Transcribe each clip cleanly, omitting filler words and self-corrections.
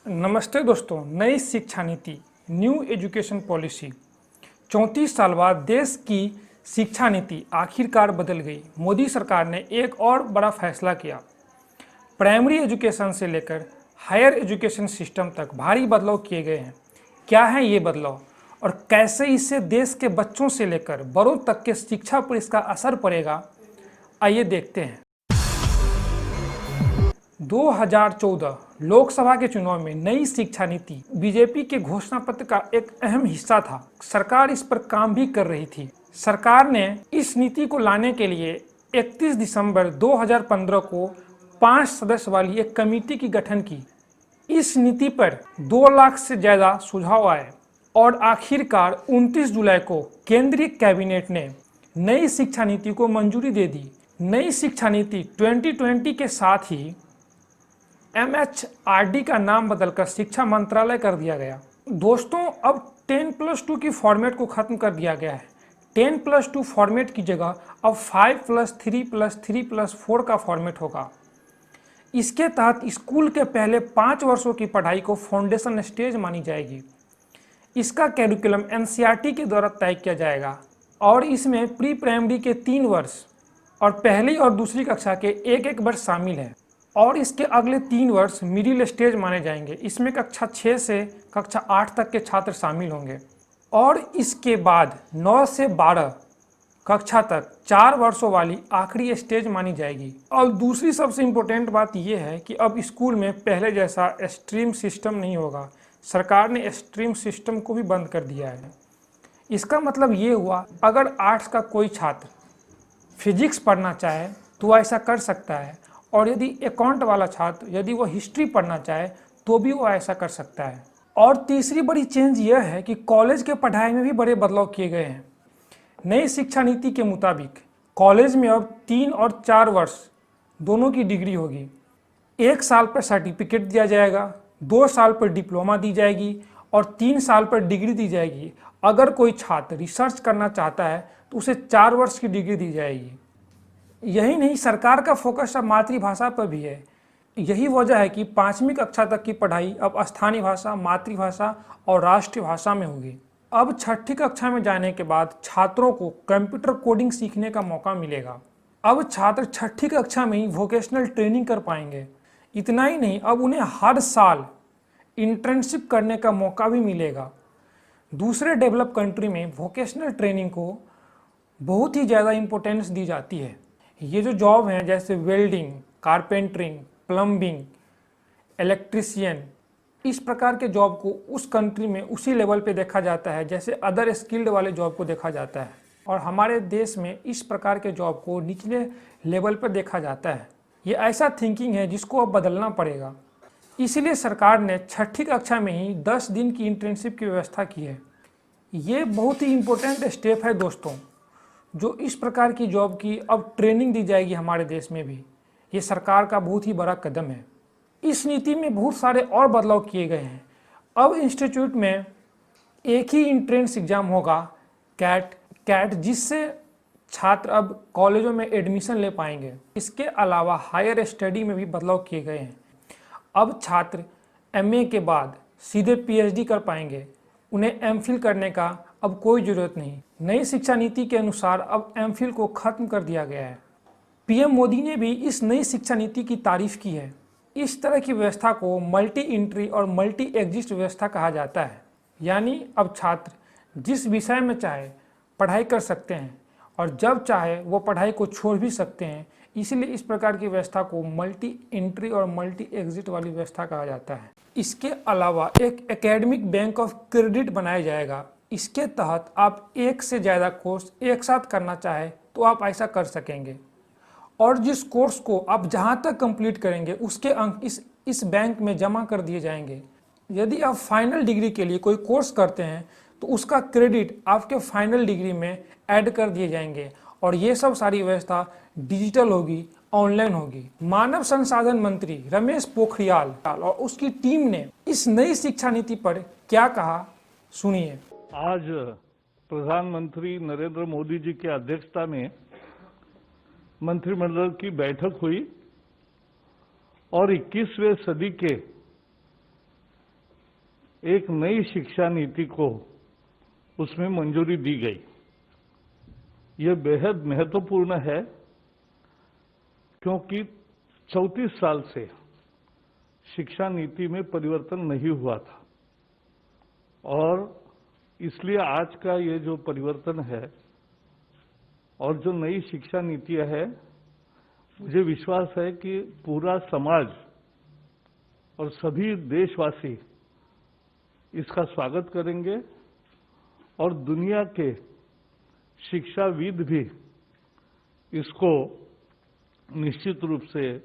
नमस्ते दोस्तों। नई शिक्षा नीति न्यू एजुकेशन पॉलिसी 34 साल बाद देश की शिक्षा नीति आखिरकार बदल गई। मोदी सरकार ने एक और बड़ा फैसला किया। प्राइमरी एजुकेशन से लेकर हायर एजुकेशन सिस्टम तक भारी बदलाव किए गए हैं। क्या है ये बदलाव और कैसे इससे देश के बच्चों से लेकर बड़ों तक के शिक्षा पर इसका असर पड़ेगा, आइए देखते हैं। 2014 लोकसभा के चुनाव में नई शिक्षा नीति बीजेपी के घोषणा पत्र का एक अहम हिस्सा था। सरकार इस पर काम भी कर रही थी। सरकार ने इस नीति को लाने के लिए 31 दिसंबर 2015 को 5 सदस्य वाली एक कमेटी की गठन की। इस नीति पर 2 लाख से ज्यादा सुझाव आए और आखिरकार 29 जुलाई को केंद्रीय कैबिनेट ने नई शिक्षा नीति को मंजूरी दे दी। नई शिक्षा नीति 2020 के साथ ही MHRD का नाम बदलकर शिक्षा मंत्रालय कर दिया गया। दोस्तों, अब 10+2 की फॉर्मेट को खत्म कर दिया गया है। 10+2 फॉर्मेट की जगह अब 5+3+3+4 का फॉर्मेट होगा। इसके तहत स्कूल के पहले 5 वर्षों की पढ़ाई को फाउंडेशन स्टेज मानी जाएगी। इसका कैरिकुलम NCERT के द्वारा तय किया जाएगा और इसमें प्री प्राइमरी के 3 वर्ष और पहली और दूसरी कक्षा के एक वर्ष शामिल है और इसके अगले 3 वर्ष मिडिल स्टेज माने जाएंगे। इसमें कक्षा 6 से कक्षा 8 तक के छात्र शामिल होंगे और इसके बाद 9 से 12 कक्षा तक 4 वर्षों वाली आखिरी स्टेज मानी जाएगी। और दूसरी सबसे इम्पोर्टेंट बात यह है कि अब स्कूल में पहले जैसा स्ट्रीम सिस्टम नहीं होगा। सरकार ने स्ट्रीम सिस्टम को भी बंद कर दिया है। इसका मतलब ये हुआ, अगर आर्ट्स का कोई छात्र फिजिक्स पढ़ना चाहे तो ऐसा कर सकता है और यदि अकाउंट वाला छात्र यदि वो हिस्ट्री पढ़ना चाहे तो भी वो ऐसा कर सकता है। और तीसरी बड़ी चेंज यह है कि कॉलेज के पढ़ाई में भी बड़े बदलाव किए गए हैं। नई शिक्षा नीति के मुताबिक कॉलेज में अब 3 और 4 वर्ष दोनों की डिग्री होगी। 1 साल पर सर्टिफिकेट दिया जाएगा, 2 साल पर डिप्लोमा दी जाएगी और 3 साल पर डिग्री दी जाएगी। अगर कोई छात्र रिसर्च करना चाहता है तो उसे 4 वर्ष की डिग्री दी जाएगी। यही नहीं, सरकार का फोकस अब मातृभाषा पर भी है। यही वजह है कि 5वीं कक्षा तक की पढ़ाई अब स्थानीय भाषा, मातृभाषा और राष्ट्रीय भाषा में होगी। अब 6ठी कक्षा में जाने के बाद छात्रों को कंप्यूटर कोडिंग सीखने का मौका मिलेगा। अब छात्र 6ठी कक्षा में ही वोकेशनल ट्रेनिंग कर पाएंगे। इतना ही नहीं, अब उन्हें हर साल इंटर्नशिप करने का मौका भी मिलेगा। दूसरे डेवलप कंट्री में वोकेशनल ट्रेनिंग को बहुत ही ज़्यादा इम्पोर्टेंस दी जाती है। ये जो जॉब हैं जैसे वेल्डिंग, कारपेंटरिंग, प्लम्बिंग, इलेक्ट्रिशियन, इस प्रकार के जॉब को उस कंट्री में उसी लेवल पे देखा जाता है जैसे अदर स्किल्ड वाले जॉब को देखा जाता है। और हमारे देश में इस प्रकार के जॉब को निचले लेवल पर देखा जाता है। ये ऐसा थिंकिंग है जिसको अब बदलना पड़ेगा। इसीलिए सरकार ने 6ठी कक्षा में ही 10 दिन की इंटर्नशिप की व्यवस्था की है। ये बहुत ही इम्पोर्टेंट स्टेप है दोस्तों, जो इस प्रकार की जॉब की अब ट्रेनिंग दी जाएगी हमारे देश में भी। ये सरकार का बहुत ही बड़ा कदम है। इस नीति में बहुत सारे और बदलाव किए गए हैं। अब इंस्टीट्यूट में एक ही एंट्रेंस एग्जाम होगा, कैट, जिससे छात्र अब कॉलेजों में एडमिशन ले पाएंगे। इसके अलावा हायर स्टडी में भी बदलाव किए गए हैं। अब छात्र MA के बाद सीधे PhD कर पाएंगे। उन्हें MPhil करने का अब कोई ज़रूरत नहीं। नई शिक्षा नीति के अनुसार अब MPhil को खत्म कर दिया गया है। PM मोदी ने भी इस नई शिक्षा नीति की तारीफ की है। इस तरह की व्यवस्था को मल्टी एंट्री और मल्टी एग्जिट व्यवस्था कहा जाता है। यानी अब छात्र जिस विषय में चाहे पढ़ाई कर सकते हैं और जब चाहे वो पढ़ाई को छोड़ भी सकते हैं। इसलिए इस प्रकार की व्यवस्था को मल्टी एंट्री और मल्टी एग्जिट वाली व्यवस्था कहा जाता है। इसके अलावा एक एकेडमिक बैंक ऑफ क्रेडिट बनाया जाएगा। इसके तहत आप एक से ज़्यादा कोर्स एक साथ करना चाहे तो आप ऐसा कर सकेंगे और जिस कोर्स को आप जहाँ तक कंप्लीट करेंगे उसके अंक इस बैंक में जमा कर दिए जाएंगे। यदि आप फाइनल डिग्री के लिए कोई कोर्स करते हैं तो उसका क्रेडिट आपके फाइनल डिग्री में ऐड कर दिए जाएंगे और ये सब सारी व्यवस्था डिजिटल होगी, ऑनलाइन होगी। मानव संसाधन मंत्री रमेश पोखरियाल और उसकी टीम ने इस नई शिक्षा नीति पर क्या कहा, सुनिए। आज प्रधानमंत्री नरेंद्र मोदी जी की अध्यक्षता में मंत्रिमंडल की बैठक हुई और 21वें सदी के एक नई शिक्षा नीति को उसमें मंजूरी दी गई। यह बेहद महत्वपूर्ण है क्योंकि 34 साल से शिक्षा नीति में परिवर्तन नहीं हुआ था और इसलिए आज का ये जो परिवर्तन है और जो नई शिक्षा नीतियां है, मुझे विश्वास है कि पूरा समाज और सभी देशवासी इसका स्वागत करेंगे और दुनिया के शिक्षाविद भी इसको निश्चित रूप से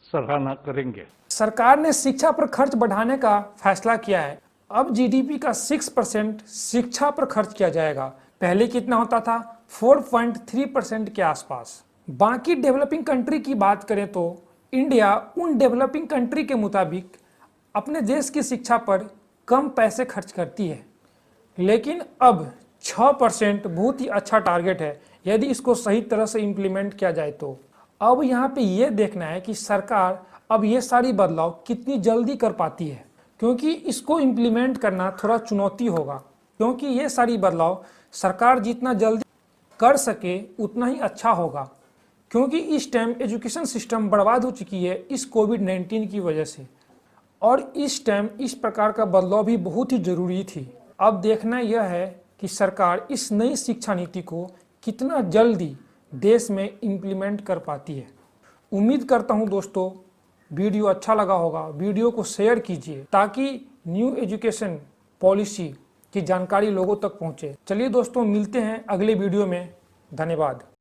सराहना करेंगे। सरकार ने शिक्षा पर खर्च बढ़ाने का फैसला किया है। अब जीडीपी का 6% शिक्षा पर खर्च किया जाएगा। पहले कितना होता था? 4.3% के आसपास। बाकी डेवलपिंग कंट्री की बात करें तो इंडिया उन डेवलपिंग कंट्री के मुताबिक अपने देश की शिक्षा पर कम पैसे खर्च करती है, लेकिन अब 6% बहुत ही अच्छा टारगेट है यदि इसको सही तरह से इम्प्लीमेंट किया जाए तो। अब यहाँ पे ये देखना है कि सरकार अब ये सारी बदलाव कितनी जल्दी कर पाती है, क्योंकि इसको इम्प्लीमेंट करना थोड़ा चुनौती होगा, क्योंकि ये सारी बदलाव सरकार जितना जल्दी कर सके उतना ही अच्छा होगा, क्योंकि इस टाइम एजुकेशन सिस्टम बर्बाद हो चुकी है इस कोविड-19 की वजह से, और इस टाइम इस प्रकार का बदलाव भी बहुत ही जरूरी थी। अब देखना यह है कि सरकार इस नई शिक्षा नीति को कितना जल्दी देश में इम्प्लीमेंट कर पाती है। उम्मीद करता हूं दोस्तों वीडियो अच्छा लगा होगा। वीडियो को शेयर कीजिए ताकि न्यू एजुकेशन पॉलिसी की जानकारी लोगों तक पहुंचे। चलिए दोस्तों, मिलते हैं अगले वीडियो में। धन्यवाद।